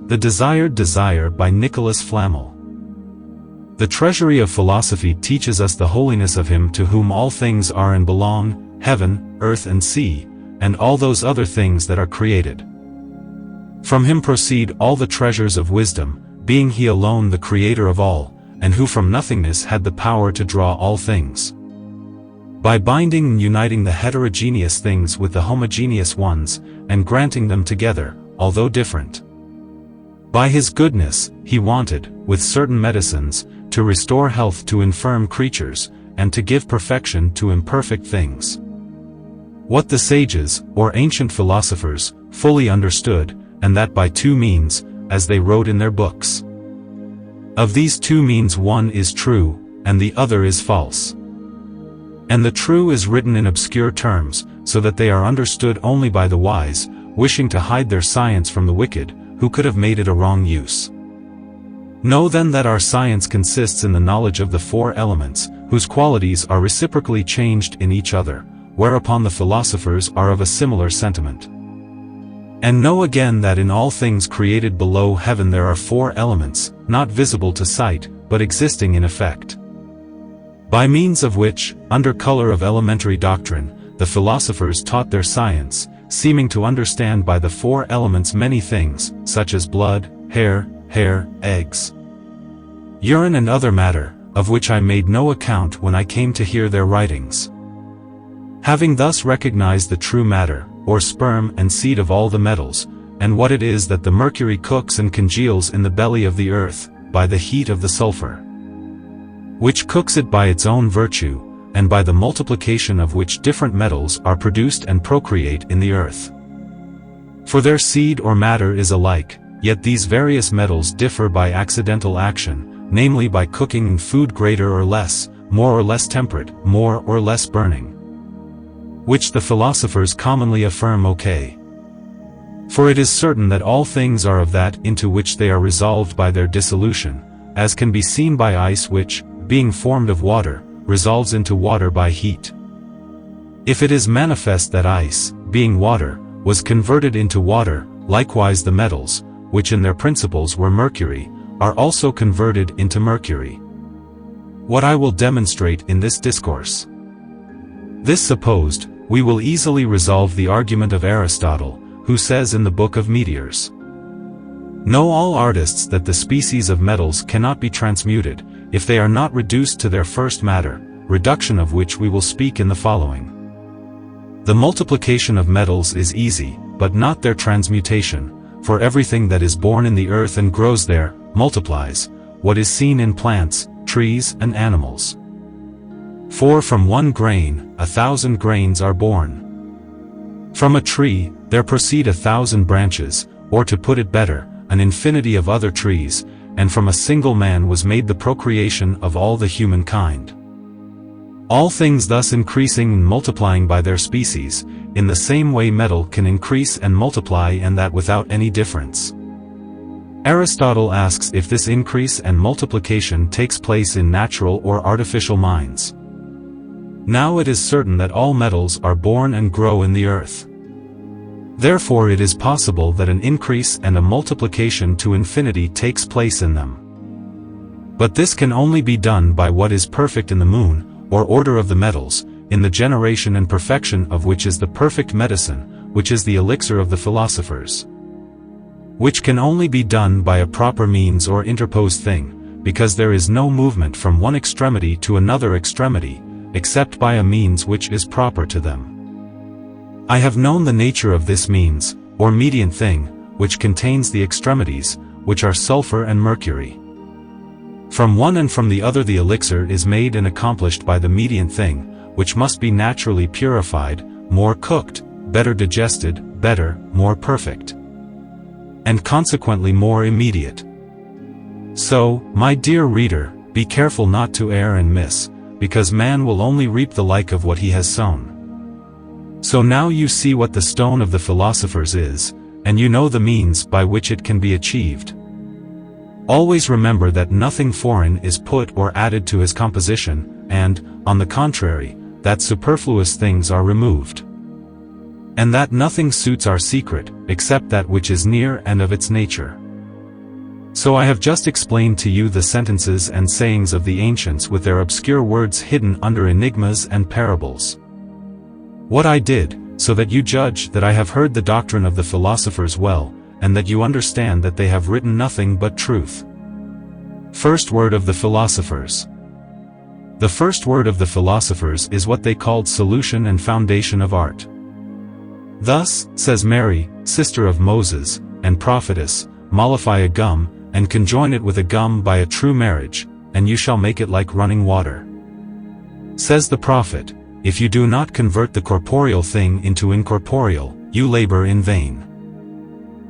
The Desired Desire by Nicolas Flamel. The Treasury of Philosophy teaches us the holiness of Him to whom all things are and belong, heaven, earth and sea, and all those other things that are created. From Him proceed all the treasures of wisdom, being He alone the Creator of all, and who from nothingness had the power to draw all things. By binding and uniting the heterogeneous things with the homogeneous ones, and granting them together, although different. By His goodness, He wanted, with certain medicines, to restore health to infirm creatures, and to give perfection to imperfect things. What the sages, or ancient philosophers, fully understood, and that by two means, as they wrote in their books. Of these two means one is true, and the other is false. And the true is written in obscure terms, so that they are understood only by the wise, wishing to hide their science from the wicked, who could have made it a wrong use. Know then that our science consists in the knowledge of the four elements, whose qualities are reciprocally changed in each other, whereupon the philosophers are of a similar sentiment. And know again that in all things created below heaven there are four elements, not visible to sight, but existing in effect. By means of which, under color of elementary doctrine, the philosophers taught their science, seeming to understand by the four elements many things, such as blood, hair, eggs, urine and other matter, of which I made no account when I came to hear their writings. Having thus recognized the true matter, or sperm and seed of all the metals, and what it is that the mercury cooks and congeals in the belly of the earth, by the heat of the sulfur, which cooks it by its own virtue, and by the multiplication of which different metals are produced and procreate in the earth. For their seed or matter is alike, yet these various metals differ by accidental action, namely by cooking in food greater or less, more or less temperate, more or less burning. Which the philosophers commonly affirm okay. For it is certain that all things are of that into which they are resolved by their dissolution, as can be seen by ice which, being formed of water, resolves into water by heat. If it is manifest that ice, being water, was converted into water, likewise the metals, which in their principles were mercury, are also converted into mercury. What I will demonstrate in this discourse. This supposed, we will easily resolve the argument of Aristotle, who says in the Book of Meteors, "Know all artists that the species of metals cannot be transmuted, if they are not reduced to their first matter, reduction of which we will speak in the following. The multiplication of metals is easy, but not their transmutation, for everything that is born in the earth and grows there, multiplies, what is seen in plants, trees and animals. For from one grain, 1,000 grains are born. From a tree, there proceed 1,000 branches, or to put it better, an infinity of other trees, and from a single man was made the procreation of all the human kind. All things thus increasing and multiplying by their species, in the same way metal can increase and multiply, and that without any difference." Aristotle asks if this increase and multiplication takes place in natural or artificial minds. Now it is certain that all metals are born and grow in the earth. Therefore it is possible that an increase and a multiplication to infinity takes place in them. But this can only be done by what is perfect in the moon, or order of the metals, in the generation and perfection of which is the perfect medicine, which is the elixir of the philosophers. Which can only be done by a proper means or interposed thing, because there is no movement from one extremity to another extremity, except by a means which is proper to them. I have known the nature of this means, or mediant thing, which contains the extremities, which are sulfur and mercury. From one and from the other the elixir is made and accomplished by the mediant thing, which must be naturally purified, more cooked, better digested, better, more perfect, and consequently more immediate. So, my dear reader, be careful not to err and miss, because man will only reap the like of what he has sown. So now you see what the stone of the philosophers is, and you know the means by which it can be achieved. Always remember that nothing foreign is put or added to his composition, and, on the contrary, that superfluous things are removed. And that nothing suits our secret, except that which is near and of its nature. So I have just explained to you the sentences and sayings of the ancients with their obscure words hidden under enigmas and parables. What I did, so that you judge that I have heard the doctrine of the philosophers well, and that you understand that they have written nothing but truth. First word of the philosophers. The first word of the philosophers is what they called solution and foundation of art. Thus, says Mary, sister of Moses, and prophetess, mollify a gum, and conjoin it with a gum by a true marriage, and you shall make it like running water. Says the prophet, if you do not convert the corporeal thing into incorporeal, you labor in vain.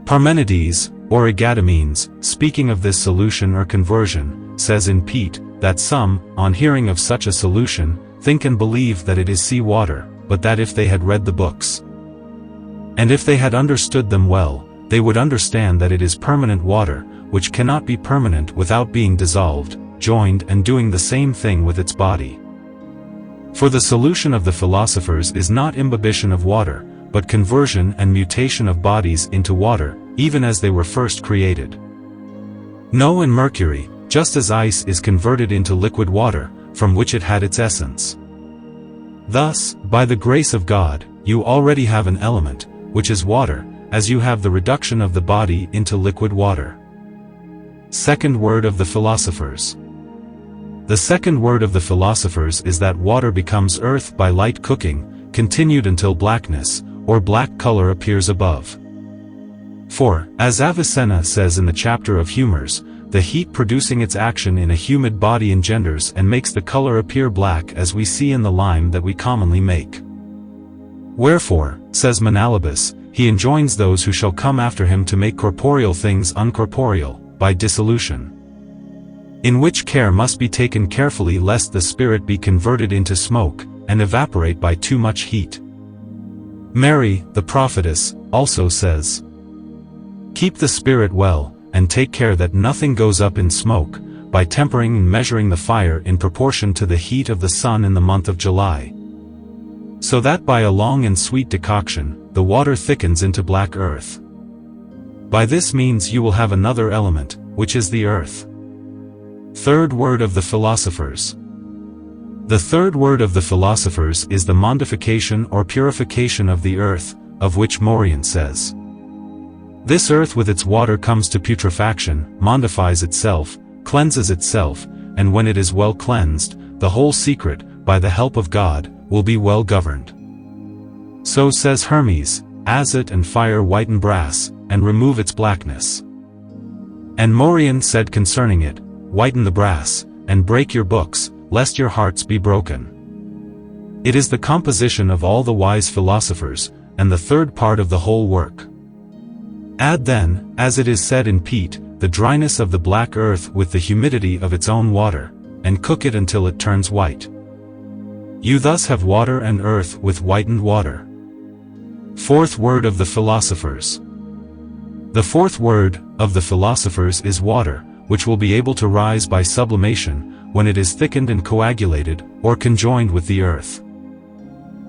Parmenides, or Agadomenes, speaking of this solution or conversion, says in Pete, that some, on hearing of such a solution, think and believe that it is sea water, but that if they had read the books, and if they had understood them well, they would understand that it is permanent water, which cannot be permanent without being dissolved, joined and doing the same thing with its body. For the solution of the philosophers is not imbibition of water, but conversion and mutation of bodies into water, even as they were first created. No, in mercury, just as ice is converted into liquid water, from which it had its essence. Thus, by the grace of God, you already have an element, which is water, as you have the reduction of the body into liquid water. Second word of the philosophers. The second word of the philosophers is that water becomes earth by light cooking, continued until blackness, or black color appears above. For, as Avicenna says in the chapter of humors, the heat producing its action in a humid body engenders and makes the color appear black as we see in the lime that we commonly make. Wherefore, says Menalibus, he enjoins those who shall come after him to make corporeal things uncorporeal, by dissolution. In which care must be taken carefully lest the spirit be converted into smoke, and evaporate by too much heat. Mary, the prophetess, also says, keep the spirit well, and take care that nothing goes up in smoke, by tempering and measuring the fire in proportion to the heat of the sun in the month of July. So that by a long and sweet decoction, the water thickens into black earth. By this means you will have another element, which is the earth. Third word of the philosophers. The third word of the philosophers is the mondification or purification of the earth, of which Morian says, this earth with its water comes to putrefaction, mondifies itself, cleanses itself, and when it is well cleansed, the whole secret, by the help of God, will be well governed. So says Hermes, azot and fire whiten brass, and remove its blackness. And Morian said concerning it, whiten the brass, and break your books, lest your hearts be broken. It is the composition of all the wise philosophers, and the third part of the whole work. Add then, as it is said in Pete, the dryness of the black earth with the humidity of its own water, and cook it until it turns white. You thus have water and earth with whitened water. Fourth word of the philosophers. The fourth word of the philosophers is water, which will be able to rise by sublimation, when it is thickened and coagulated, or conjoined with the earth.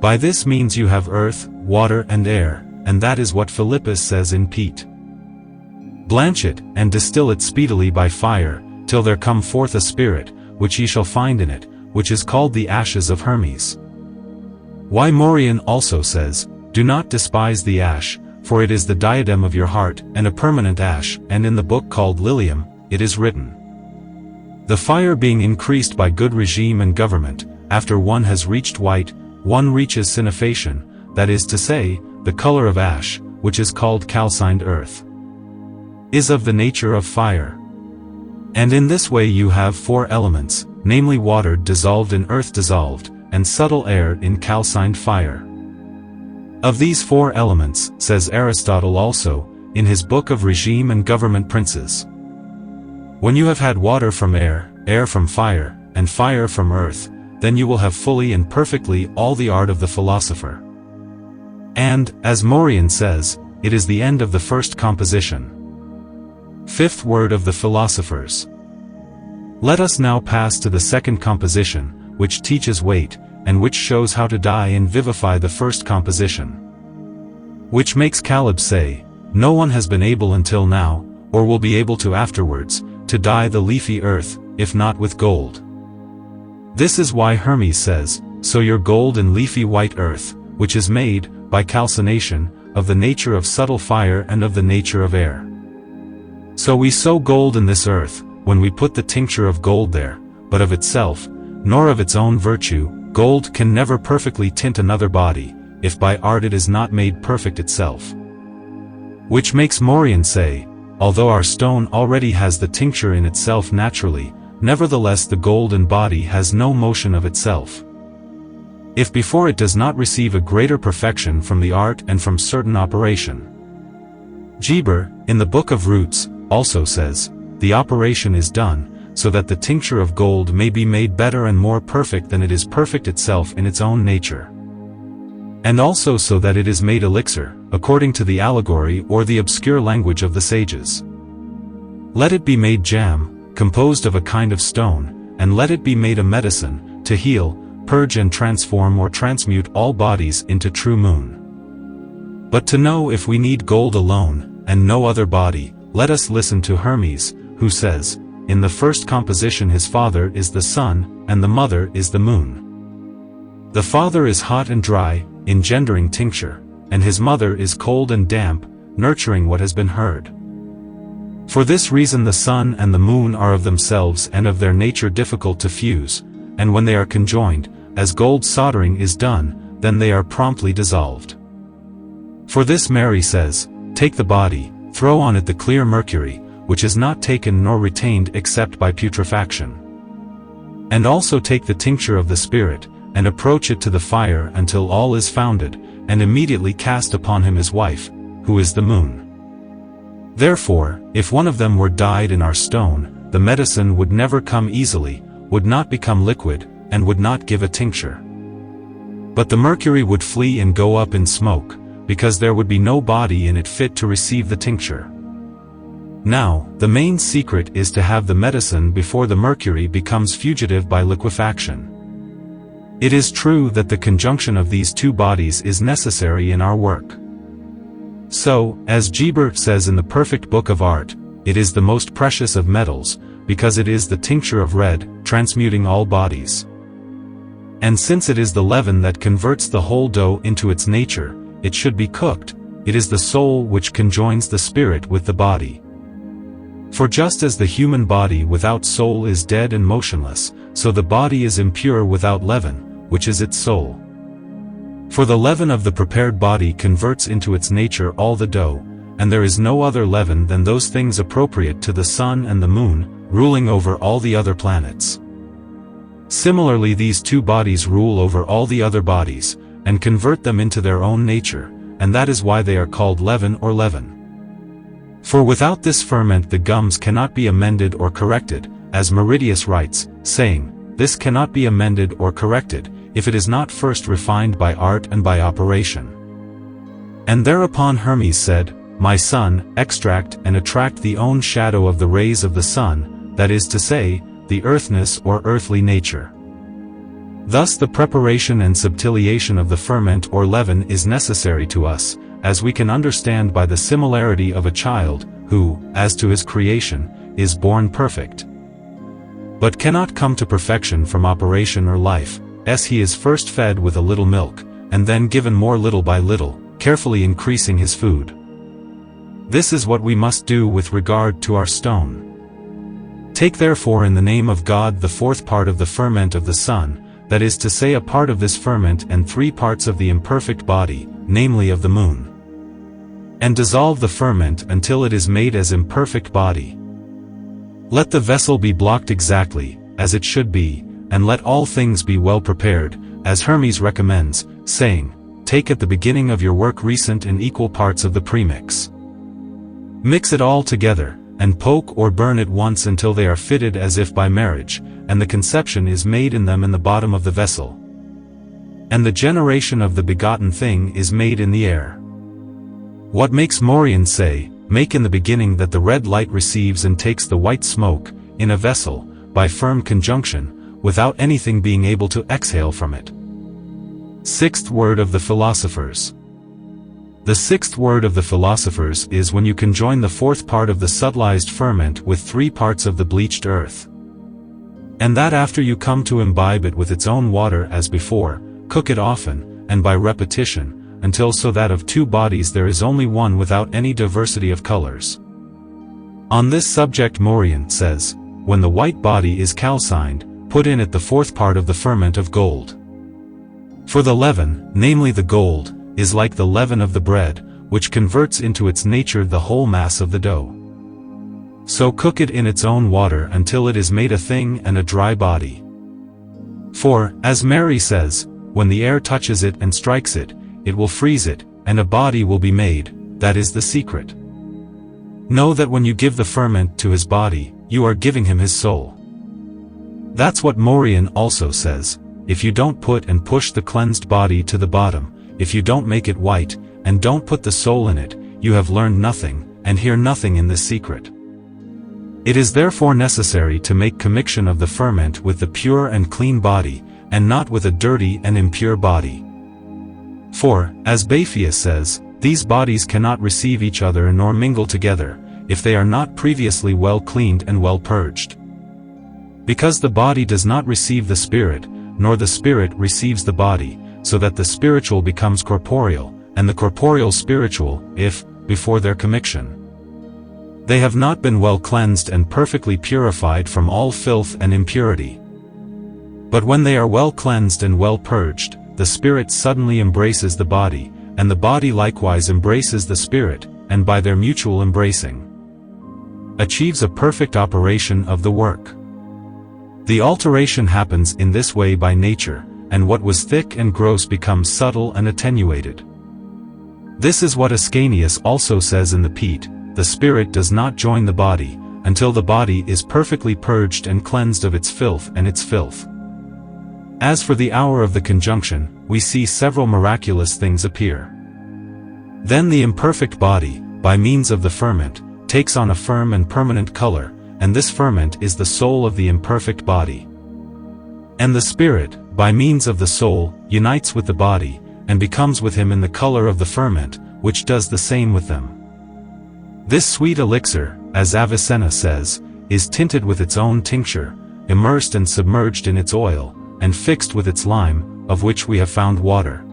By this means you have earth, water and air, and that is what Philippus says in Pete. Blanch it, and distill it speedily by fire, till there come forth a spirit, which ye shall find in it, which is called the ashes of Hermes. Why Morian also says, do not despise the ash, for it is the diadem of your heart, and a permanent ash, and in the book called Lilium, it is written, the fire being increased by good regime and government, after one has reached white, one reaches cinefation, that is to say, the color of ash, which is called calcined earth, is of the nature of fire. And in this way you have four elements, namely water dissolved in earth dissolved, and subtle air in calcined fire. Of these four elements, says Aristotle also, in his book of Regime and Government Princes, when you have had water from air, air from fire, and fire from earth, then you will have fully and perfectly all the art of the philosopher. And, as Morian says, it is the end of the first composition. Fifth word of the philosophers. Let us now pass to the second composition, which teaches weight, and which shows how to dye and vivify the first composition. Which makes Caleb say, no one has been able until now, or will be able to afterwards, to dye the leafy earth, if not with gold. This is why Hermes says, "Sow your gold in leafy white earth, which is made, by calcination, of the nature of subtle fire and of the nature of air." So we sow gold in this earth, when we put the tincture of gold there, but of itself, nor of its own virtue, gold can never perfectly tint another body, if by art it is not made perfect itself. Which makes Morian say, although our stone already has the tincture in itself naturally, nevertheless the golden body has no motion of itself. If before it does not receive a greater perfection from the art and from certain operation. Geber, in the Book of Roots, also says, the operation is done, so that the tincture of gold may be made better and more perfect than it is perfect itself in its own nature. And also so that it is made elixir, according to the allegory or the obscure language of the sages. Let it be made jam, composed of a kind of stone, and let it be made a medicine, to heal, purge and transform or transmute all bodies into true moon. But to know if we need gold alone, and no other body, let us listen to Hermes, who says, in the first composition his father is the sun, and the mother is the moon. The father is hot and dry, engendering tincture, and his mother is cold and damp, nurturing what has been heard. For this reason the sun and the moon are of themselves and of their nature difficult to fuse, and when they are conjoined, as gold soldering is done, then they are promptly dissolved. For this Mary says, take the body, throw on it the clear mercury, which is not taken nor retained except by putrefaction. And also take the tincture of the spirit, and approach it to the fire until all is founded, and immediately cast upon him his wife, who is the moon. Therefore, if one of them were dyed in our stone, the medicine would never come easily, would not become liquid, and would not give a tincture. But the mercury would flee and go up in smoke, because there would be no body in it fit to receive the tincture. Now, the main secret is to have the medicine before the mercury becomes fugitive by liquefaction. It is true that the conjunction of these two bodies is necessary in our work. So, as Geber says in the perfect book of art, it is the most precious of metals, because it is the tincture of red, transmuting all bodies. And since it is the leaven that converts the whole dough into its nature, it should be cooked, it is the soul which conjoins the spirit with the body. For just as the human body without soul is dead and motionless, so the body is impure without leaven, which is its soul. For the leaven of the prepared body converts into its nature all the dough, and there is no other leaven than those things appropriate to the sun and the moon, ruling over all the other planets. Similarly these two bodies rule over all the other bodies, and convert them into their own nature, and that is why they are called leaven or leaven. For without this ferment the gums cannot be amended or corrected, as Meridius writes, saying, this cannot be amended or corrected, if it is not first refined by art and by operation. And thereupon Hermes said, my son, extract and attract the own shadow of the rays of the sun, that is to say, the earthness or earthly nature. Thus the preparation and subtiliation of the ferment or leaven is necessary to us, as we can understand by the similarity of a child, who, as to his creation, is born perfect, but cannot come to perfection from operation or life, as he is first fed with a little milk, and then given more little by little, carefully increasing his food. This is what we must do with regard to our stone. Take therefore in the name of God the fourth part of the ferment of the sun, that is to say a part of this ferment and 3 parts of the imperfect body, namely of the moon. And dissolve the ferment until it is made as imperfect body. Let the vessel be blocked exactly, as it should be, and let all things be well prepared, as Hermes recommends, saying, take at the beginning of your work recent and equal parts of the premix. Mix it all together, and poke or burn it once until they are fitted as if by marriage, and the conception is made in them in the bottom of the vessel. And the generation of the begotten thing is made in the air. What makes Morian say, make in the beginning that the red light receives and takes the white smoke, in a vessel, by firm conjunction, without anything being able to exhale from it. Sixth word of the philosophers. The sixth word of the philosophers is when you conjoin the fourth part of the subtilized ferment with 3 parts of the bleached earth. And that after you come to imbibe it with its own water as before, cook it often, and by repetition, until so that of 2 bodies there is only one without any diversity of colors. On this subject Morian says, when the white body is calcined, put in it the fourth part of the ferment of gold. For the leaven, namely the gold, is like the leaven of the bread, which converts into its nature the whole mass of the dough. So cook it in its own water until it is made a thing and a dry body. For, as Mary says, when the air touches it and strikes it, it will freeze it, and a body will be made. That is the secret. Know that when you give the ferment to his body, you are giving him his soul. That's what Morian also says, if you don't put and push the cleansed body to the bottom, if you don't make it white, and don't put the soul in it, you have learned nothing, and hear nothing in this secret. It is therefore necessary to make commixtion of the ferment with the pure and clean body, and not with a dirty and impure body. For, as Baphius says, these bodies cannot receive each other nor mingle together, if they are not previously well cleaned and well purged. Because the body does not receive the spirit, nor the spirit receives the body, so that the spiritual becomes corporeal, and the corporeal spiritual, if, before their commixtion, they have not been well cleansed and perfectly purified from all filth and impurity. But when they are well cleansed and well purged, the spirit suddenly embraces the body, and the body likewise embraces the spirit, and by their mutual embracing, achieves a perfect operation of the work. The alteration happens in this way by nature, and what was thick and gross becomes subtle and attenuated. This is what Ascanius also says in the Pete, the spirit does not join the body, until the body is perfectly purged and cleansed of its filth and its filth. As for the hour of the conjunction, we see several miraculous things appear. Then the imperfect body, by means of the ferment, takes on a firm and permanent color, and this ferment is the soul of the imperfect body. And the spirit, by means of the soul, unites with the body, and becomes with him in the color of the ferment, which does the same with them. This sweet elixir, as Avicenna says, is tinted with its own tincture, immersed and submerged in its oil, and fixed with its lime, of which we have found water.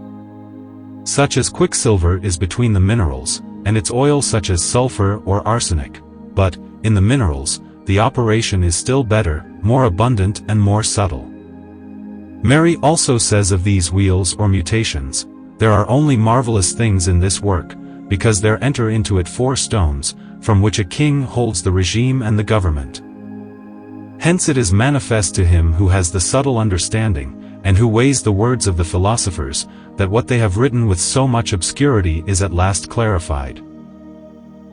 Such as quicksilver is between the minerals, and its oil such as sulfur or arsenic, but, in the minerals, the operation is still better, more abundant and more subtle. Mary also says of these wheels or mutations, there are only marvelous things in this work, because there enter into it 4 stones, from which a king holds the regime and the government. Hence it is manifest to him who has the subtle understanding, and who weighs the words of the philosophers, that what they have written with so much obscurity is at last clarified.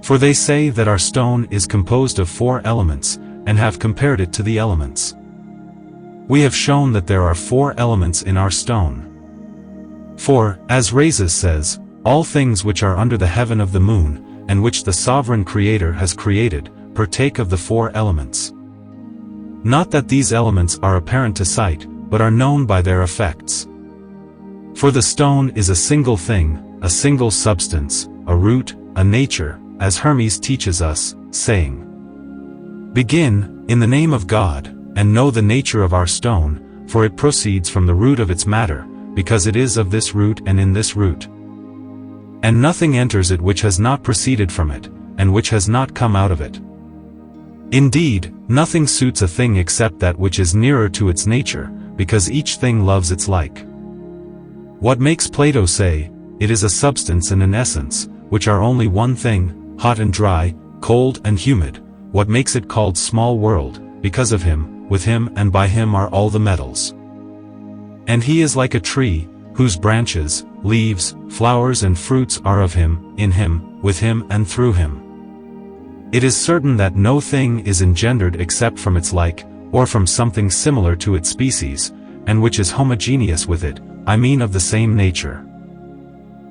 For they say that our stone is composed of 4 elements, and have compared it to the elements. We have shown that there are 4 elements in our stone. For, as Rhazes says, all things which are under the heaven of the moon, and which the sovereign Creator has created, partake of the 4 elements. Not that these elements are apparent to sight, but are known by their effects. For the stone is a single thing, a single substance, a root, a nature, as Hermes teaches us, saying, "Begin, in the name of God, and know the nature of our stone, for it proceeds from the root of its matter, because it is of this root and in this root. And nothing enters it which has not proceeded from it, and which has not come out of it. Indeed, nothing suits a thing except that which is nearer to its nature, because each thing loves its like. What makes Plato say, it is a substance and an essence, which are only one thing, hot and dry, cold and humid, what makes it called small world, because of him, with him and by him are all the metals. And he is like a tree, whose branches, leaves, flowers and fruits are of him, in him, with him and through him. It is certain that no thing is engendered except from its like, or from something similar to its species, and which is homogeneous with it, I mean of the same nature.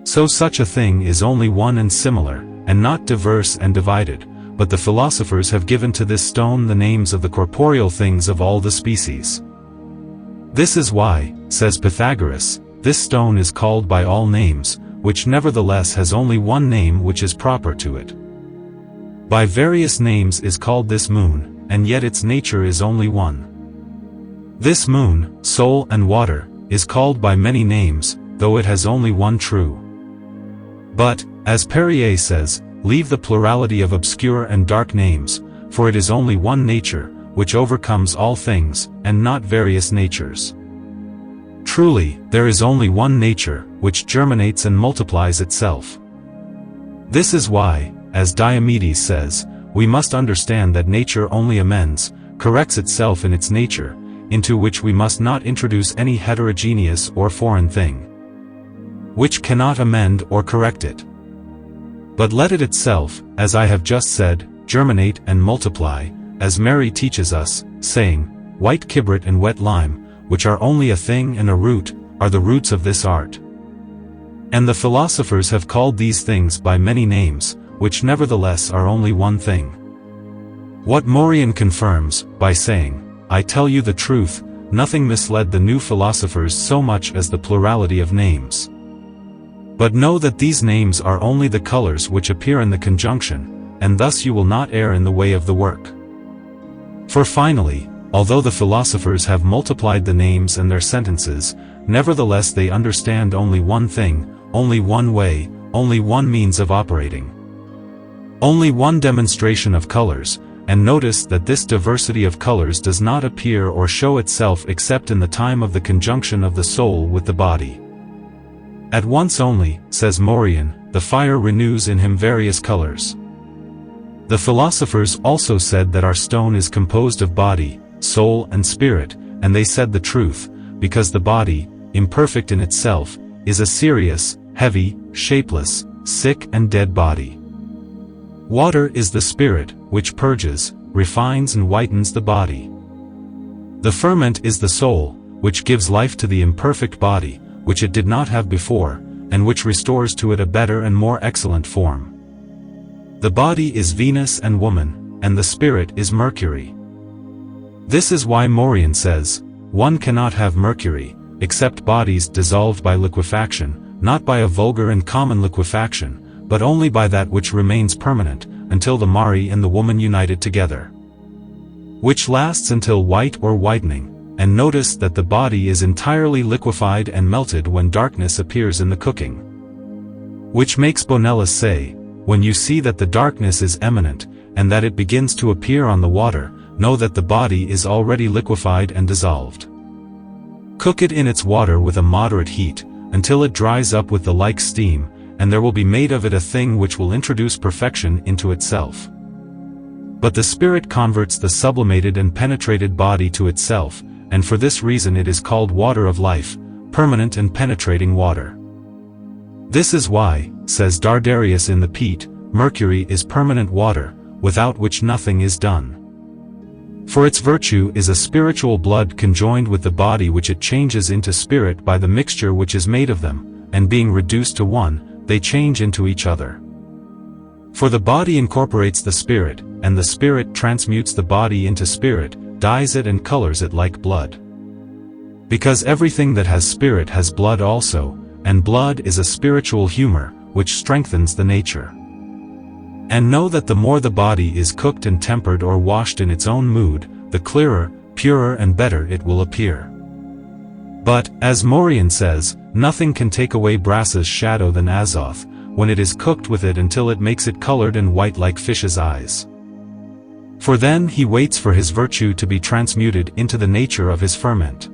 So such a thing is only one and similar, and not diverse and divided, but the philosophers have given to this stone the names of the corporeal things of all the species. This is why, says Pythagoras, this stone is called by all names, which nevertheless has only one name which is proper to it. By various names is called this moon, and yet its nature is only one. This moon, soul and water, is called by many names, though it has only one true. But, as Perrier says, leave the plurality of obscure and dark names, for it is only one nature, which overcomes all things, and not various natures. Truly, there is only one nature, which germinates and multiplies itself. This is why, as Diomedes says, we must understand that nature only amends, corrects itself in its nature, into which we must not introduce any heterogeneous or foreign thing, which cannot amend or correct it. But let it itself, as I have just said, germinate and multiply, as Mary teaches us, saying, white kibrit and wet lime, which are only a thing and a root, are the roots of this art. And the philosophers have called these things by many names, which nevertheless are only one thing. What Morian confirms, by saying, I tell you the truth, nothing misled the new philosophers so much as the plurality of names. But know that these names are only the colors which appear in the conjunction, and thus you will not err in the way of the work. For finally, although the philosophers have multiplied the names and their sentences, nevertheless they understand only one thing, only one way, only one means of operating. Only one demonstration of colors, and notice that this diversity of colors does not appear or show itself except in the time of the conjunction of the soul with the body. At once only, says Morian, the fire renews in him various colors. The philosophers also said that our stone is composed of body, soul and spirit, and they said the truth, because the body, imperfect in itself, is a serious, heavy, shapeless, sick and dead body. Water is the spirit, which purges, refines and whitens the body. The ferment is the soul, which gives life to the imperfect body, which it did not have before, and which restores to it a better and more excellent form. The body is Venus and woman, and the spirit is Mercury. This is why Morian says, one cannot have Mercury, except bodies dissolved by liquefaction, not by a vulgar and common liquefaction, but only by that which remains permanent, until the Mari and the woman united together, which lasts until white or whitening, and notice that the body is entirely liquefied and melted when darkness appears in the cooking. Which makes Bonella say, when you see that the darkness is imminent, and that it begins to appear on the water, know that the body is already liquefied and dissolved. Cook it in its water with a moderate heat, until it dries up with the like steam, and there will be made of it a thing which will introduce perfection into itself. But the spirit converts the sublimated and penetrated body to itself, and for this reason it is called water of life, permanent and penetrating water. This is why, says Dardarius in the Pete, Mercury is permanent water, without which nothing is done. For its virtue is a spiritual blood conjoined with the body which it changes into spirit by the mixture which is made of them, and being reduced to one, they change into each other. For the body incorporates the spirit, and the spirit transmutes the body into spirit, dyes it and colors it like blood. Because everything that has spirit has blood also, and blood is a spiritual humor, which strengthens the nature. And know that the more the body is cooked and tempered or washed in its own mood, the clearer, purer and better it will appear. But, as Morian says, nothing can take away brass's shadow than azoth, when it is cooked with it until it makes it colored and white like fish's eyes. For then he waits for his virtue to be transmuted into the nature of his ferment.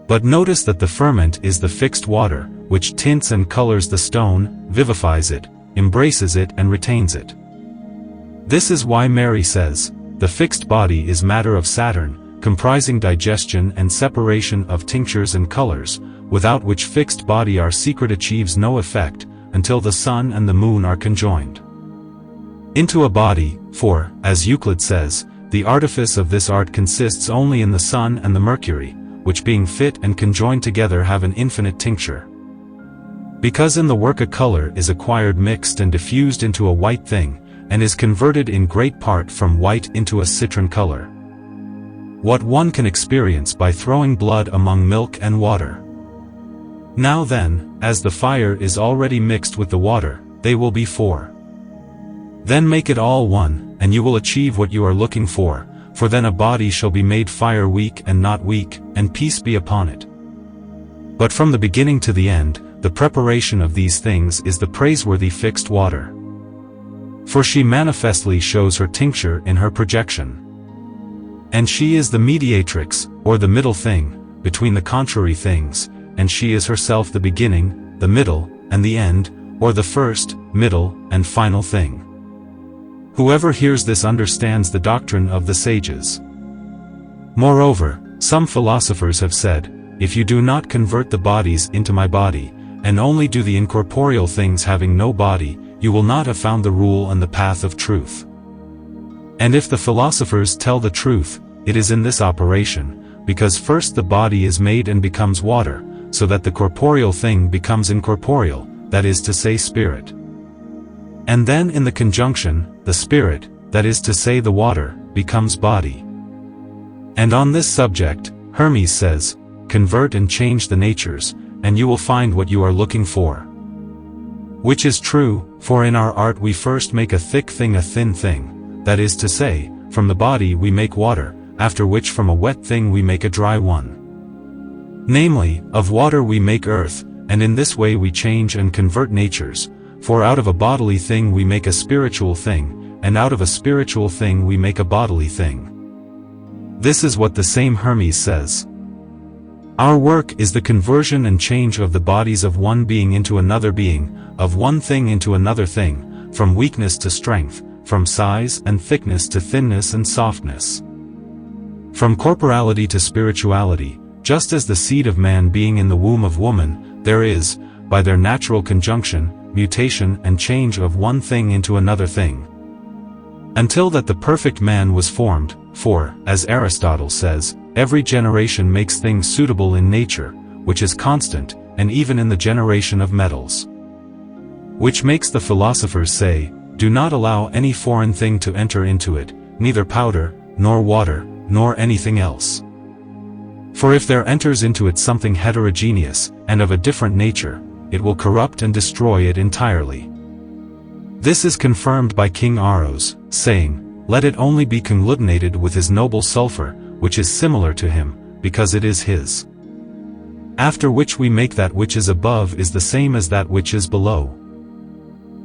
But notice that the ferment is the fixed water, which tints and colors the stone, vivifies it, embraces it and retains it. This is why Mary says, the fixed body is matter of Saturn, comprising digestion and separation of tinctures and colors, without which fixed body our secret achieves no effect, until the sun and the moon are conjoined into a body, for, as Euclid says, the artifice of this art consists only in the sun and the Mercury, which being fit and conjoined together have an infinite tincture. Because in the work a color is acquired mixed and diffused into a white thing, and is converted in great part from white into a citron color. What one can experience by throwing blood among milk and water. Now then, as the fire is already mixed with the water, they will be four. Then make it all one, and you will achieve what you are looking for then a body shall be made fire weak and not weak, and peace be upon it. But from the beginning to the end, the preparation of these things is the praiseworthy fixed water. For she manifestly shows her tincture in her projection. And she is the mediatrix, or the middle thing, between the contrary things, and she is herself the beginning, the middle, and the end, or the first, middle, and final thing. Whoever hears this understands the doctrine of the sages. Moreover, some philosophers have said, if you do not convert the bodies into my body, and only do the incorporeal things having no body, you will not have found the rule and the path of truth. And if the philosophers tell the truth, it is in this operation, because first the body is made and becomes water, so that the corporeal thing becomes incorporeal, that is to say spirit. And then in the conjunction, the spirit, that is to say the water, becomes body. And on this subject, Hermes says, convert and change the natures, and you will find what you are looking for. Which is true, for in our art we first make a thick thing a thin thing, that is to say, from the body we make water, after which from a wet thing we make a dry one. Namely, of water we make earth, and in this way we change and convert natures, for out of a bodily thing we make a spiritual thing, and out of a spiritual thing we make a bodily thing. This is what the same Hermes says. Our work is the conversion and change of the bodies of one being into another being, of one thing into another thing, from weakness to strength, from size and thickness to thinness and softness. From corporality to spirituality, just as the seed of man being in the womb of woman, there is, by their natural conjunction, mutation and change of one thing into another thing. Until that the perfect man was formed, for, as Aristotle says, every generation makes things suitable in nature, which is constant, and even in the generation of metals. Which makes the philosophers say, do not allow any foreign thing to enter into it, neither powder, nor water, nor anything else. For if there enters into it something heterogeneous, and of a different nature, it will corrupt and destroy it entirely. This is confirmed by King Aros, saying, let it only be conglutinated with his noble sulfur, which is similar to him, because it is his. After which we make that which is above is the same as that which is below.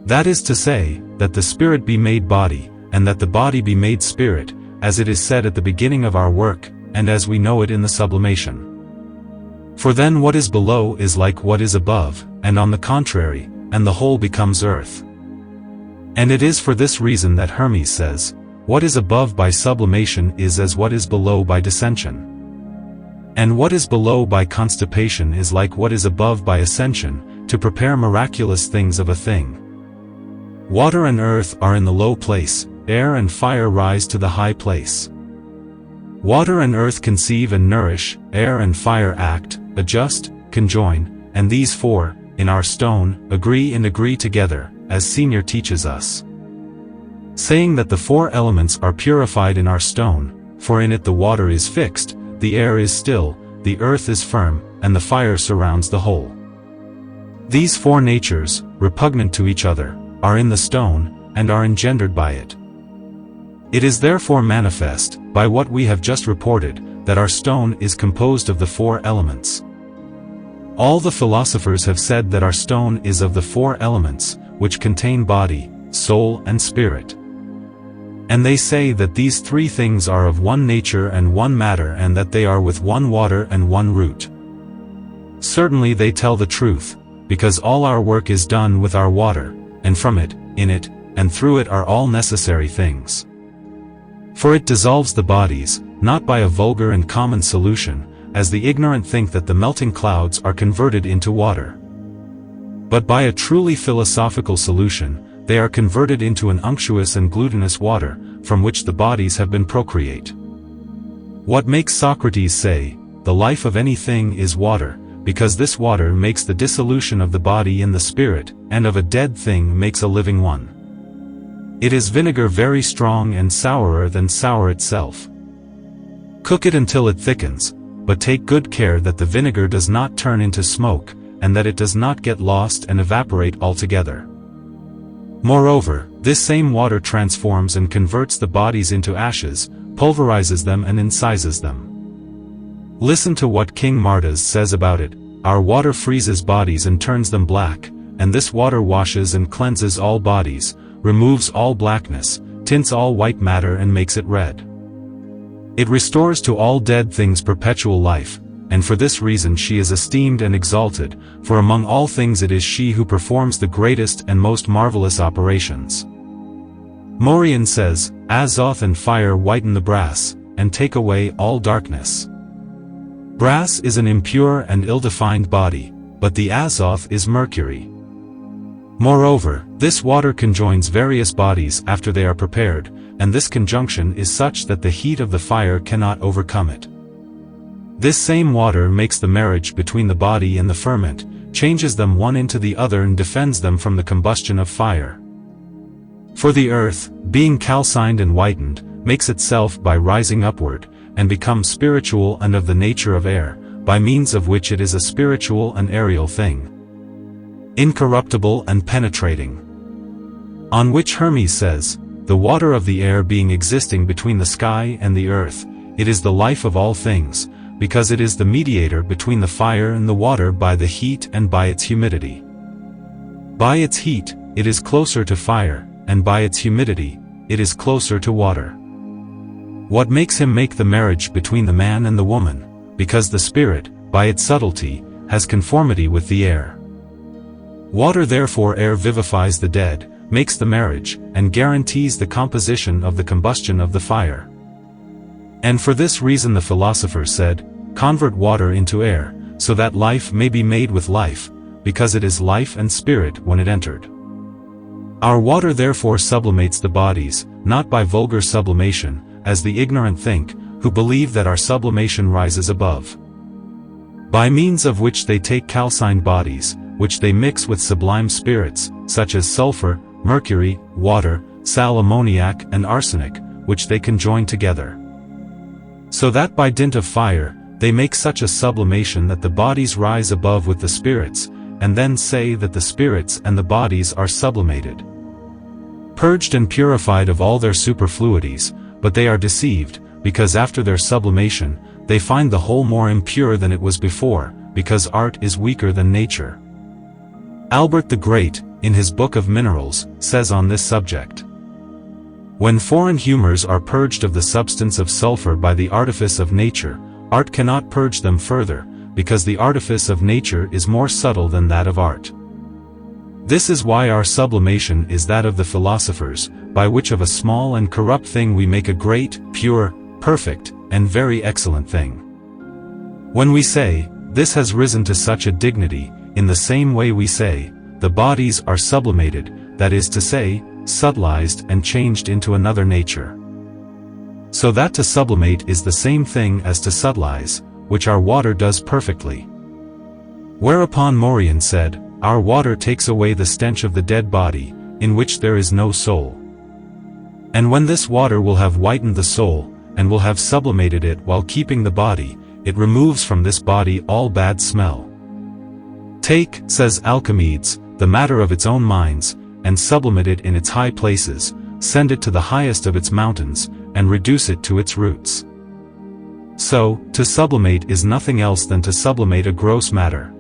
That is to say, that the spirit be made body, and that the body be made spirit, as it is said at the beginning of our work, and as we know it in the sublimation. For then what is below is like what is above, and on the contrary, and the whole becomes earth. And it is for this reason that Hermes says, what is above by sublimation is as what is below by descension. And what is below by constipation is like what is above by ascension, to prepare miraculous things of a thing. Water and earth are in the low place, air and fire rise to the high place. Water and earth conceive and nourish, air and fire act, adjust, conjoin, and these four, in our stone, agree together, as Senior teaches us. Saying that the four elements are purified in our stone, for in it the water is fixed, the air is still, the earth is firm, and the fire surrounds the whole. These four natures, repugnant to each other, are in the stone, and are engendered by it. It is therefore manifest, by what we have just reported, that our stone is composed of the four elements. All the philosophers have said that our stone is of the four elements, which contain body, soul and spirit. And they say that these three things are of one nature and one matter, and that they are with one water and one root. Certainly they tell the truth, because all our work is done with our water, and from it, in it, and through it are all necessary things. For it dissolves the bodies, not by a vulgar and common solution, as the ignorant think that the melting clouds are converted into water. But by a truly philosophical solution, they are converted into an unctuous and glutinous water, from which the bodies have been procreate. What makes Socrates say, the life of anything is water, because this water makes the dissolution of the body in the spirit, and of a dead thing makes a living one. It is vinegar very strong and sourer than sour itself. Cook it until it thickens, but take good care that the vinegar does not turn into smoke, and that it does not get lost and evaporate altogether. Moreover, this same water transforms and converts the bodies into ashes, pulverizes them and incises them. Listen to what King Martas says about it: "Our water freezes bodies and turns them black, and this water washes and cleanses all bodies, removes all blackness, tints all white matter and makes it red. It restores to all dead things perpetual life, and for this reason she is esteemed and exalted, for among all things it is she who performs the greatest and most marvelous operations." Morian says, "Azoth and fire whiten the brass, and take away all darkness." Brass is an impure and ill-defined body, but the Azoth is mercury. Moreover, this water conjoins various bodies after they are prepared, and this conjunction is such that the heat of the fire cannot overcome it. This same water makes the marriage between the body and the ferment, changes them one into the other and defends them from the combustion of fire. For the earth, being calcined and whitened, makes itself by rising upward, and becomes spiritual and of the nature of air, by means of which it is a spiritual and aerial thing, incorruptible and penetrating. On which Hermes says, "The water of the air being existing between the sky and the earth, it is the life of all things, because it is the mediator between the fire and the water by the heat and by its humidity. By its heat, it is closer to fire, and by its humidity, it is closer to water. What makes him make the marriage between the man and the woman? Because the spirit, by its subtlety, has conformity with the air. Water therefore air vivifies the dead, makes the marriage, and guarantees the composition of the combustion of the fire. And for this reason the philosopher said, convert water into air, so that life may be made with life, because it is life and spirit when it entered. Our water therefore sublimates the bodies, not by vulgar sublimation, as the ignorant think, who believe that our sublimation rises above. By means of which they take calcined bodies, which they mix with sublime spirits, such as sulfur, mercury, water, sal ammoniac and arsenic, which they conjoin together. So that by dint of fire, they make such a sublimation that the bodies rise above with the spirits, and then say that the spirits and the bodies are sublimated, purged and purified of all their superfluities, but they are deceived, because after their sublimation, they find the whole more impure than it was before, because art is weaker than nature. Albert the Great, in his Book of Minerals, says on this subject, when foreign humors are purged of the substance of sulfur by the artifice of nature, art cannot purge them further, because the artifice of nature is more subtle than that of art. This is why our sublimation is that of the philosophers, by which of a small and corrupt thing we make a great, pure, perfect, and very excellent thing. When we say, this has risen to such a dignity, in the same way we say, the bodies are sublimated, that is to say, subtilized and changed into another nature. So that to sublimate is the same thing as to subtilize, which our water does perfectly. Whereupon Morian said, our water takes away the stench of the dead body, in which there is no soul. And when this water will have whitened the soul, and will have sublimated it while keeping the body, it removes from this body all bad smell. Take, says Alchemies, the matter of its own minds, and sublimate it in its high places, send it to the highest of its mountains, and reduce it to its roots. So, to sublimate is nothing else than to sublimate a gross matter.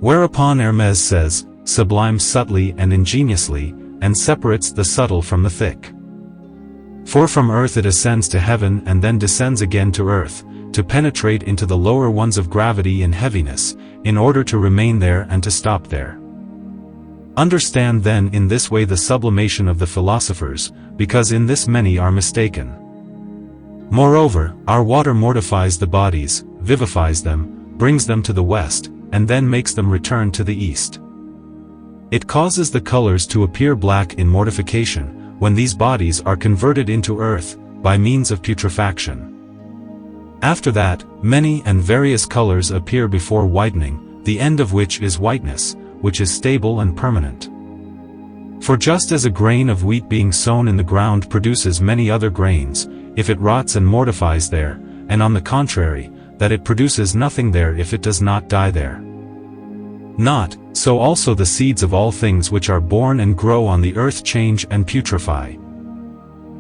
Whereupon Hermes says, sublimes subtly and ingeniously, and separates the subtle from the thick. For from earth it ascends to heaven and then descends again to earth, to penetrate into the lower ones of gravity and heaviness, in order to remain there and to stop there. Understand then in this way the sublimation of the philosophers, because in this many are mistaken. Moreover, our water mortifies the bodies, vivifies them, brings them to the west, and then makes them return to the east. It causes the colors to appear black in mortification, when these bodies are converted into earth, by means of putrefaction. After that, many and various colors appear before whitening, the end of which is whiteness, which is stable and permanent. For just as a grain of wheat being sown in the ground produces many other grains, if it rots and mortifies there, and on the contrary, that it produces nothing there if it does not die there. Not so also the seeds of all things which are born and grow on the earth change and putrefy.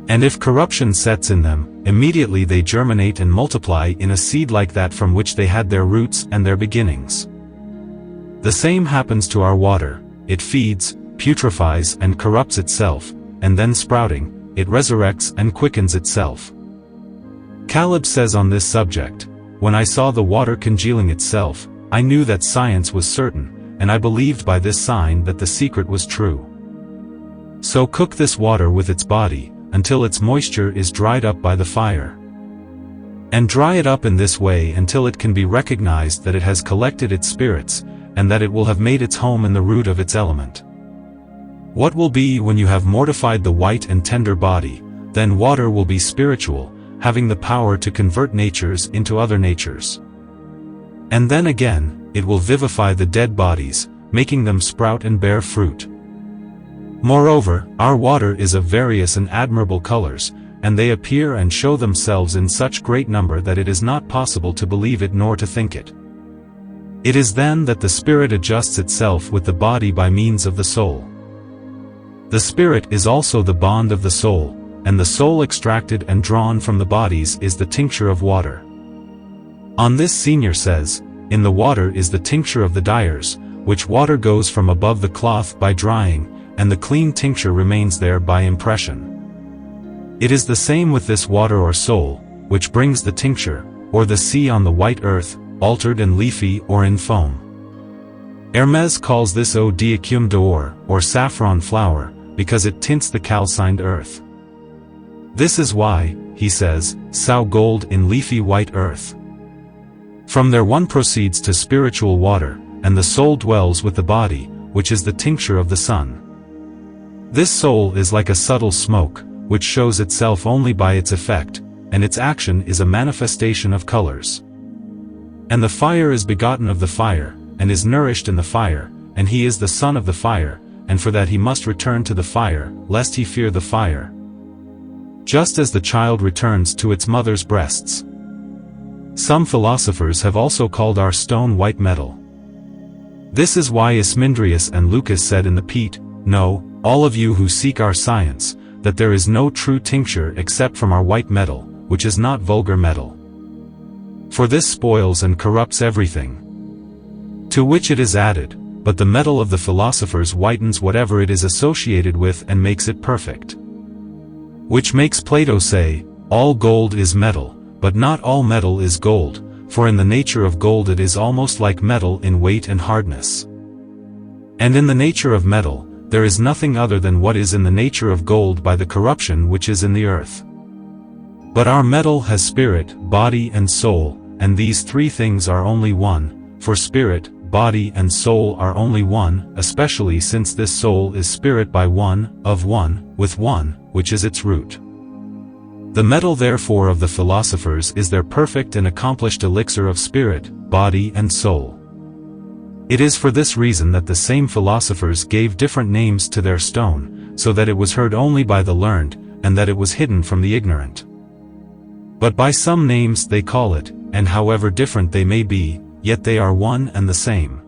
And if corruption sets in them, immediately they germinate and multiply in a seed like that from which they had their roots and their beginnings. The same happens to our water. It feeds, putrefies and corrupts itself, and then sprouting, it resurrects and quickens itself. Caleb says on this subject, "When I saw the water congealing itself, I knew that science was certain, and I believed by this sign that the secret was true. So cook this water with its body, until its moisture is dried up by the fire. And dry it up in this way until it can be recognized that it has collected its spirits, and that it will have made its home in the root of its element. What will be when you have mortified the white and tender body? Then water will be spiritual, having the power to convert natures into other natures. And then again, it will vivify the dead bodies, making them sprout and bear fruit. Moreover, our water is of various and admirable colors, and they appear and show themselves in such great number that it is not possible to believe it nor to think it. It is then that the spirit adjusts itself with the body by means of the soul. The spirit is also the bond of the soul, and the soul extracted and drawn from the bodies is the tincture of water. On this Senior says, in the water is the tincture of the dyers, which water goes from above the cloth by drying, and the clean tincture remains there by impression. It is the same with this water or soul, which brings the tincture, or the sea on the white earth, altered and leafy or in foam. Hermes calls this eau d'écume d'or, or saffron flower, because it tints the calcined earth. This is why, he says, sow gold in leafy white earth. From there one proceeds to spiritual water, and the soul dwells with the body, which is the tincture of the sun. This soul is like a subtle smoke, which shows itself only by its effect, and its action is a manifestation of colors. And the fire is begotten of the fire, and is nourished in the fire, and he is the son of the fire, and for that he must return to the fire, lest he fear the fire. Just as the child returns to its mother's breasts. Some philosophers have also called our stone white metal. This is why Ismindrius and Lucas said in the Pete, "Know, all of you who seek our science, that there is no true tincture except from our white metal, which is not vulgar metal. For this spoils and corrupts everything. To which it is added, but the metal of the philosophers whitens whatever it is associated with and makes it perfect. Which makes Plato say, all gold is metal, but not all metal is gold, for in the nature of gold it is almost like metal in weight and hardness. And in the nature of metal, there is nothing other than what is in the nature of gold by the corruption which is in the earth. But our metal has spirit, body and soul, and these three things are only one, for spirit, body and soul are only one, especially since this soul is spirit by one, of one, with one, which is its root. The metal therefore of the philosophers is their perfect and accomplished elixir of spirit, body and soul. It is for this reason that the same philosophers gave different names to their stone, so that it was heard only by the learned, and that it was hidden from the ignorant. But by some names they call it, and however different they may be, yet they are one and the same.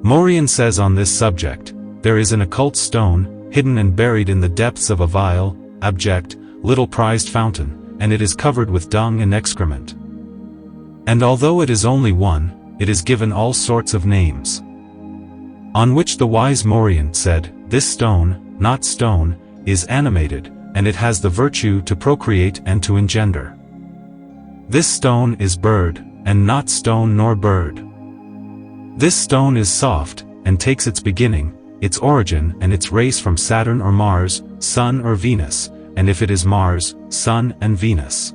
Morian says on this subject, there is an occult stone, hidden and buried in the depths of a vile, abject, little prized fountain, and it is covered with dung and excrement. And although it is only one, it is given all sorts of names. On which the wise Morian said, this stone, not stone, is animated, and it has the virtue to procreate and to engender. This stone is bird, and not stone nor bird. This stone is soft, and takes its beginning, its origin and its race from Saturn or Mars, Sun or Venus, and if it is Mars, Sun and Venus.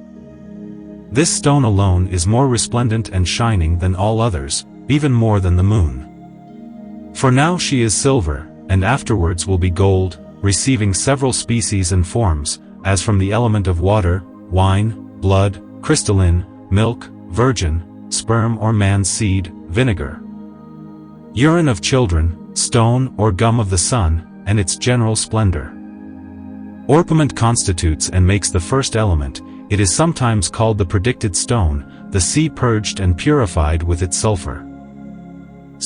This stone alone is more resplendent and shining than all others, even more than the moon. For now she is silver, and afterwards will be gold, receiving several species and forms, as from the element of water, wine, blood, crystalline, milk, virgin, sperm or man's seed, vinegar, urine of children, stone or gum of the sun, and its general splendor. Orpiment constitutes and makes the first element. It is sometimes called the predicted stone, the sea purged and purified with its sulfur.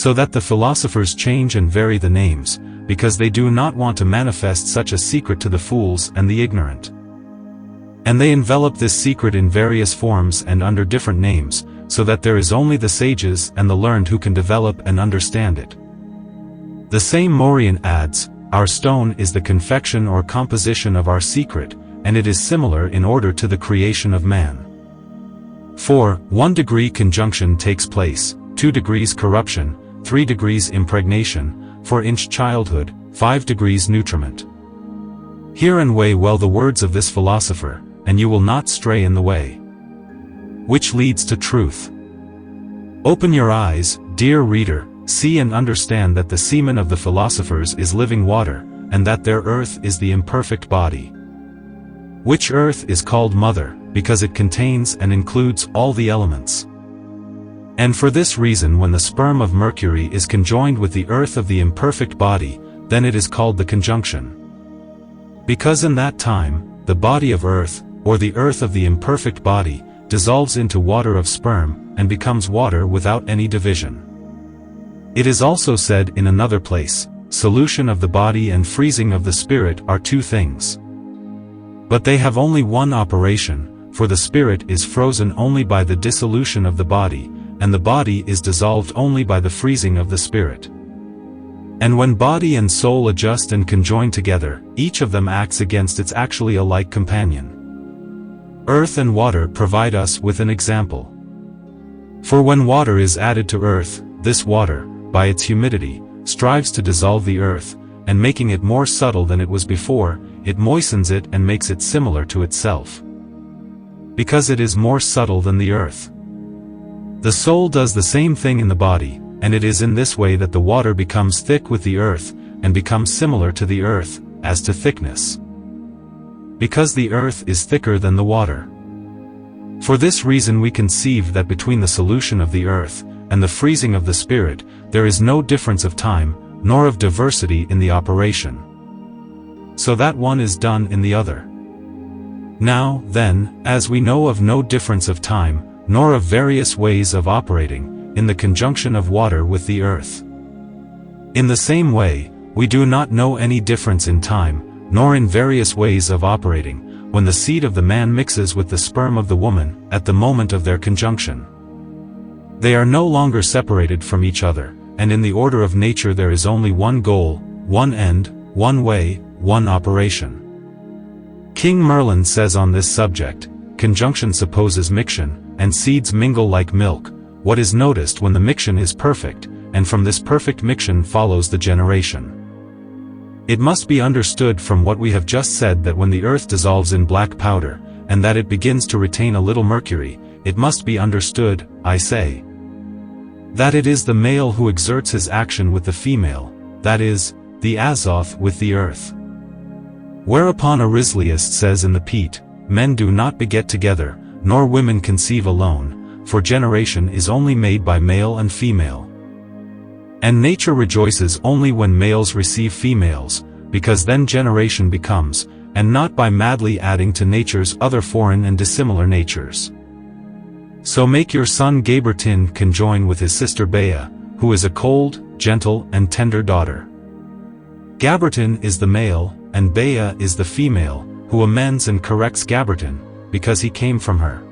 So that the philosophers change and vary the names, because they do not want to manifest such a secret to the fools and the ignorant. And they envelop this secret in various forms and under different names, so that there is only the sages and the learned who can develop and understand it. The same Mauryan adds, "Our stone is the confection or composition of our secret, and it is similar in order to the creation of man. For 1 degree conjunction takes place, 2 degrees corruption, 3 degrees impregnation, 4-inch childhood, 5 degrees nutriment. Hear and weigh well the words of this philosopher, and you will not stray in the way which leads to truth. Open your eyes, dear reader, see and understand that the semen of the philosophers is living water, and that their earth is the imperfect body. Which earth is called mother, because it contains and includes all the elements. And for this reason when the sperm of Mercury is conjoined with the earth of the imperfect body, then it is called the conjunction. Because in that time, the body of earth, or the earth of the imperfect body, dissolves into water of sperm, and becomes water without any division. It is also said in another place, solution of the body and freezing of the spirit are 2 things. But they have only one operation, for the spirit is frozen only by the dissolution of the body, and the body is dissolved only by the freezing of the spirit. And when body and soul adjust and conjoin together, each of them acts against its actually alike companion. Earth and water provide us with an example. For when water is added to earth, this water, by its humidity, strives to dissolve the earth, and making it more subtle than it was before, it moistens it and makes it similar to itself. Because it is more subtle than the earth. The soul does the same thing in the body, and it is in this way that the water becomes thick with the earth, and becomes similar to the earth, as to thickness. Because the earth is thicker than the water. For this reason we conceive that between the solution of the earth, and the freezing of the spirit, there is no difference of time, nor of diversity in the operation. So that one is done in the other. Now, then, as we know of no difference of time, nor of various ways of operating, in the conjunction of water with the earth. In the same way, we do not know any difference in time, nor in various ways of operating, when the seed of the man mixes with the sperm of the woman, at the moment of their conjunction. They are no longer separated from each other, and in the order of nature there is only one goal, one end, one way, one operation. King Merlin says on this subject, conjunction supposes miction, and seeds mingle like milk. What is noticed when the miction is perfect, and from this perfect miction follows the generation. It must be understood from what we have just said that when the earth dissolves in black powder, and that it begins to retain a little mercury, it must be understood, I say, that it is the male who exerts his action with the female, that is, the Azoth with the earth. Whereupon Arislius says in the Pete, men do not beget together, nor women conceive alone, for generation is only made by male and female. And nature rejoices only when males receive females, because then generation becomes, and not by madly adding to nature's other foreign and dissimilar natures. So make your son Gabertin conjoin with his sister Bea, who is a cold, gentle, and tender daughter. Gabertin is the male, and Bea is the female, who amends and corrects Gabertin, because he came from her.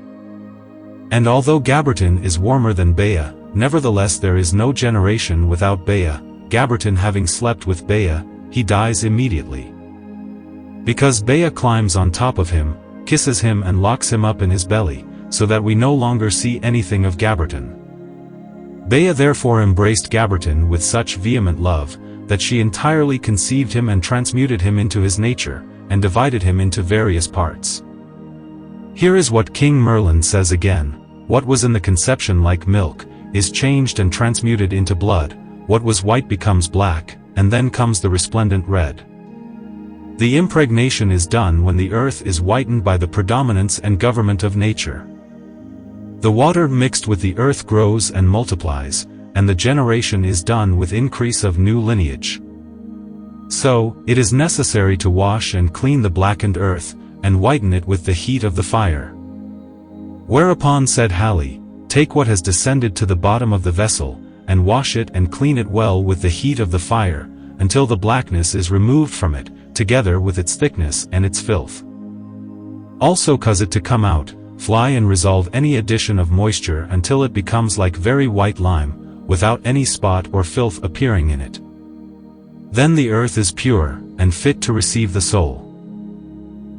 And although Gabertin is warmer than Bea, nevertheless there is no generation without Bea. Gabertin having slept with Bea, he dies immediately. Because Bea climbs on top of him, kisses him and locks him up in his belly, so that we no longer see anything of Gabertin. Bea therefore embraced Gabertin with such vehement love, that she entirely conceived him and transmuted him into his nature, and divided him into various parts. Here is what King Merlin says again, what was in the conception like milk, is changed and transmuted into blood, what was white becomes black, and then comes the resplendent red. The impregnation is done when the earth is whitened by the predominance and government of nature. The water mixed with the earth grows and multiplies, and the generation is done with increase of new lineage. So, it is necessary to wash and clean the blackened earth, and whiten it with the heat of the fire. Whereupon said Halley, take what has descended to the bottom of the vessel, and wash it and clean it well with the heat of the fire, until the blackness is removed from it, together with its thickness and its filth. Also cause it to come out, fly and resolve any addition of moisture until it becomes like very white lime, without any spot or filth appearing in it. Then the earth is pure, and fit to receive the soul.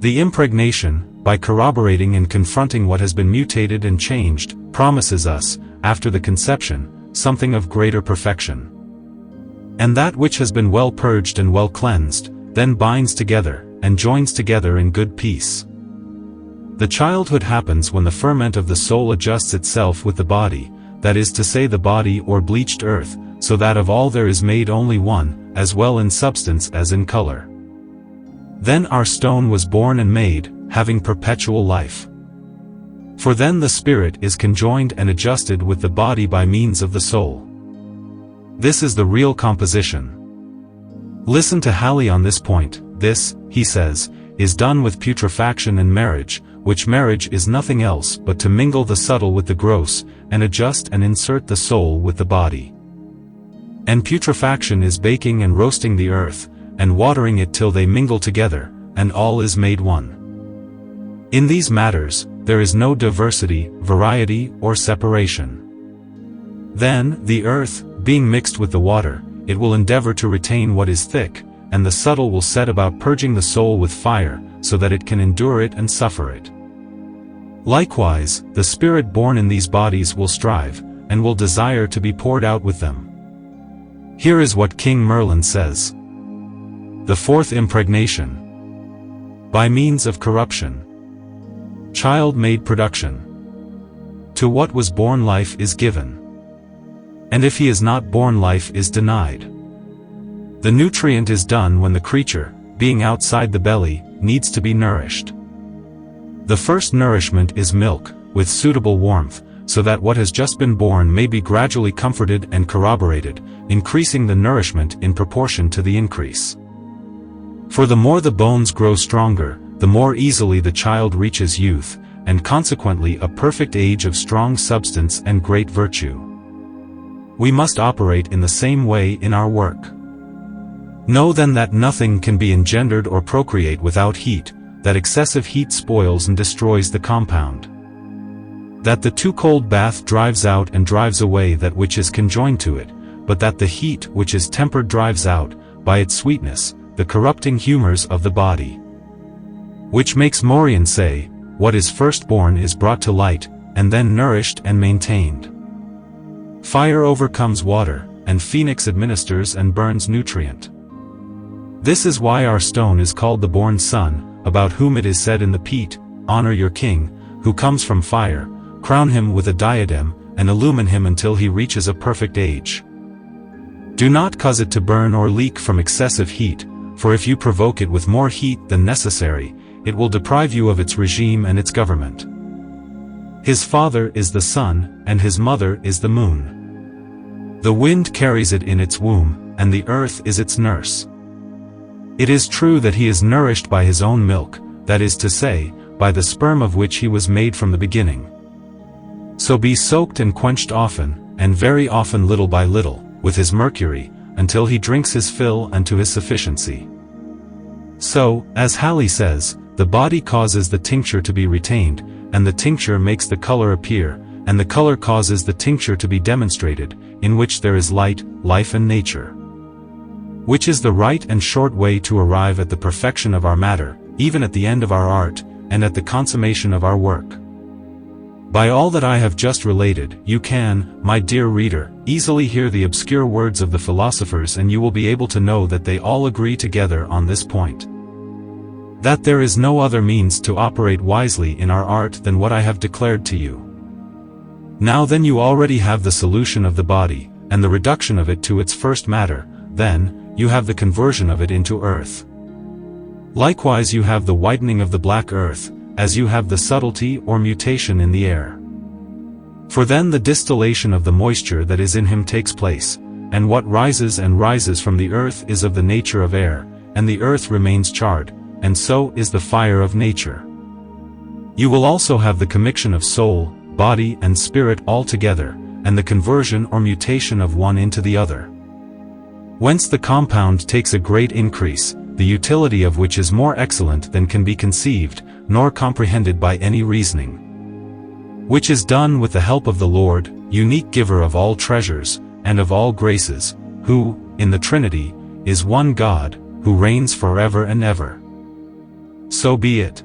The impregnation, by corroborating and confronting what has been mutated and changed, promises us, after the conception, something of greater perfection. And that which has been well purged and well cleansed, then binds together, and joins together in good peace. The childhood happens when the ferment of the soul adjusts itself with the body, that is to say the body or bleached earth, so that of all there is made only one, as well in substance as in color. Then our stone was born and made, having perpetual life. For then the spirit is conjoined and adjusted with the body by means of the soul. This is the real composition. Listen to Halley on this point. This, he says, is done with putrefaction and marriage, which marriage is nothing else but to mingle the subtle with the gross, and adjust and insert the soul with the body. And putrefaction is baking and roasting the earth, and watering it till they mingle together, and all is made one. In these matters, there is no diversity, variety, or separation. Then, the earth, being mixed with the water, it will endeavor to retain what is thick, and the subtle will set about purging the soul with fire, so that it can endure it and suffer it. Likewise, the spirit born in these bodies will strive, and will desire to be poured out with them. Here is what King Merlin says. The fourth impregnation. By means of corruption. Child-made production. To what was born life is given. And if he is not born life is denied. The nutrient is done when the creature, being outside the belly, needs to be nourished. The first nourishment is milk, with suitable warmth, so that what has just been born may be gradually comforted and corroborated, increasing the nourishment in proportion to the increase. For the more the bones grow stronger, the more easily the child reaches youth, and consequently a perfect age of strong substance and great virtue. We must operate in the same way in our work. Know then that nothing can be engendered or procreate without heat, that excessive heat spoils and destroys the compound. That the too cold bath drives out and drives away that which is conjoined to it, but that the heat which is tempered drives out, by its sweetness, the corrupting humors of the body. Which makes Morian say, what is firstborn is brought to light, and then nourished and maintained. Fire overcomes water, and Phoenix administers and burns nutrient. This is why our stone is called the born son, about whom it is said in the Pete, honor your king, who comes from fire, crown him with a diadem, and illumine him until he reaches a perfect age. Do not cause it to burn or leak from excessive heat, for if you provoke it with more heat than necessary, it will deprive you of its regime and its government. His father is the sun, and his mother is the moon. The wind carries it in its womb, and the earth is its nurse. It is true that he is nourished by his own milk, that is to say, by the sperm of which he was made from the beginning. So be soaked and quenched often, and very often little by little, with his mercury, until he drinks his fill and to his sufficiency. So, as Halley says, the body causes the tincture to be retained, and the tincture makes the color appear, and the color causes the tincture to be demonstrated, in which there is light, life and nature. Which is the right and short way to arrive at the perfection of our matter, even at the end of our art, and at the consummation of our work. By all that I have just related, you can, my dear reader, easily hear the obscure words of the philosophers, and you will be able to know that they all agree together on this point. That there is no other means to operate wisely in our art than what I have declared to you. Now then you already have the solution of the body, and the reduction of it to its first matter, then, you have the conversion of it into earth. Likewise you have the whitening of the black earth, as you have the subtlety or mutation in the air. For then the distillation of the moisture that is in him takes place, and what rises and rises from the earth is of the nature of air, and the earth remains charred, and so is the fire of nature. You will also have the commixtion of soul, body and spirit all together, and the conversion or mutation of one into the other. Whence the compound takes a great increase, the utility of which is more excellent than can be conceived, nor comprehended by any reasoning. Which is done with the help of the Lord, unique giver of all treasures, and of all graces, who, in the Trinity, is one God, who reigns forever and ever. So be it.